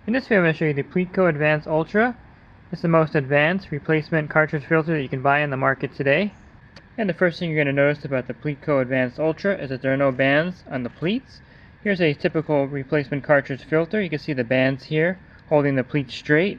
In this video I'm going to show you the Pleatco Advanced Ultra. It's the most advanced replacement cartridge filter that you can buy in the market today. And the first thing you're going to notice about the Pleatco Advanced Ultra is that there are no bands on the pleats. Here's a typical replacement cartridge filter. You can see the bands here holding the pleat straight.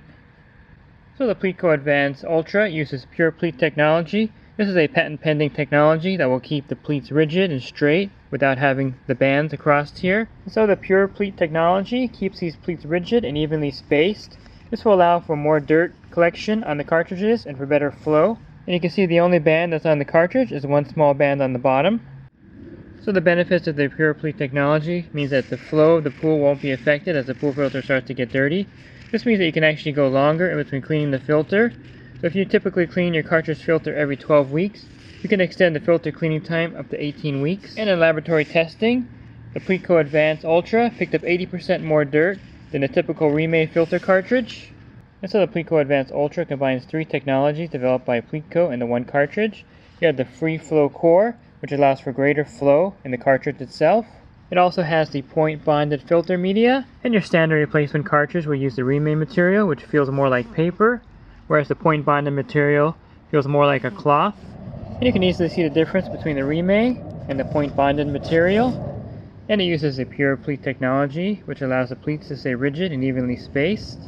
So the Pleatco Advanced Ultra uses Pure Pleat technology. This is a patent pending technology that will keep the pleats rigid and straight without having the bands across here. So the Pure Pleat technology keeps these pleats rigid and evenly spaced. This will allow for more dirt collection on the cartridges and for better flow. And you can see the only band that's on the cartridge is one small band on the bottom. So the benefits of the Pure Pleat technology means that the flow of the pool won't be affected as the pool filter starts to get dirty. This means that you can actually go longer in between cleaning the filter. So if you typically clean your cartridge filter every 12 weeks, you can extend the filter cleaning time up to 18 weeks. And in laboratory testing, the Pleatco Advanced Ultra picked up 80% more dirt than a typical remade filter cartridge. And so the Pleatco Advanced Ultra combines three technologies developed by Pleatco into one cartridge. You have the free flow core, which allows for greater flow in the cartridge itself. It also has the point bonded filter media, and your standard replacement cartridge will use the remade material, which feels more like paper, whereas the point bonded material feels more like a cloth. And you can easily see the difference between the remade and the point bonded material. And it uses the Pure Pleat technology, which allows the pleats to stay rigid and evenly spaced.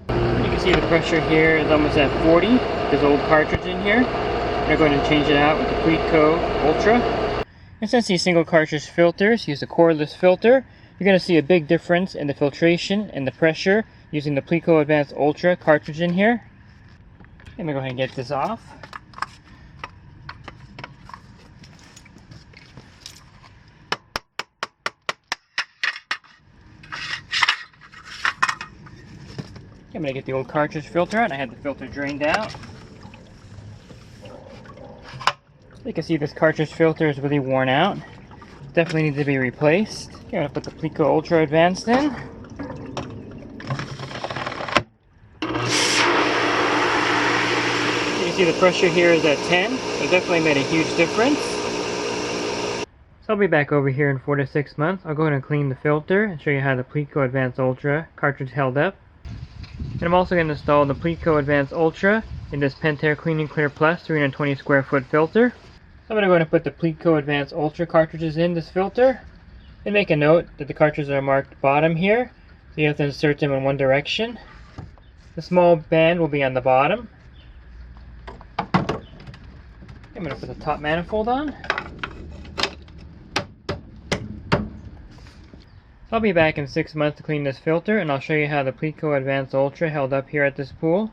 You can see the pressure here is almost at 40. There's an old cartridge in here. I'm going to change it out with the Pleatco Ultra. And since these single cartridge filters use a cordless filter, you're going to see a big difference in the filtration and the pressure using the Pleatco Advanced Ultra cartridge in here. Let me go ahead and get this off. I'm going to get the old cartridge filter out. I had the filter drained out. You can see this cartridge filter is really worn out. Definitely needs to be replaced. Okay, I'm going to put the Pleatco Ultra Advanced in. You can see the pressure here is at 10. It definitely made a huge difference. So I'll be back over here in 4 to 6 months. I'll go ahead and clean the filter and show you how the Pleatco Advanced Ultra cartridge held up. And I'm also going to install the Pleatco Advanced Ultra in this Pentair Clean & Clear Plus 320 square foot filter. So I'm going to go ahead and put the Pleatco Advanced Ultra cartridges in this filter. And make a note that the cartridges are marked bottom here, so you have to insert them in one direction. The small band will be on the bottom. I'm going to put the top manifold on. I'll be back in 6 months to clean this filter, and I'll show you how the Pleatco Advanced Ultra held up here at this pool.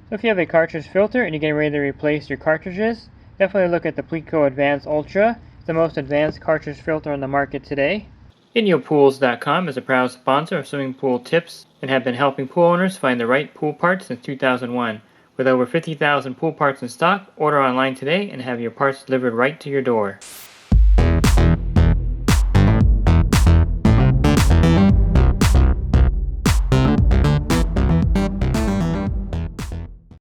So if you have a cartridge filter and you're getting ready to replace your cartridges, definitely look at the Pleatco Advanced Ultra. It's the most advanced cartridge filter on the market today. InyoPools.com is a proud sponsor of swimming pool tips and have been helping pool owners find the right pool parts since 2001. With over 50,000 pool parts in stock, order online today and have your parts delivered right to your door.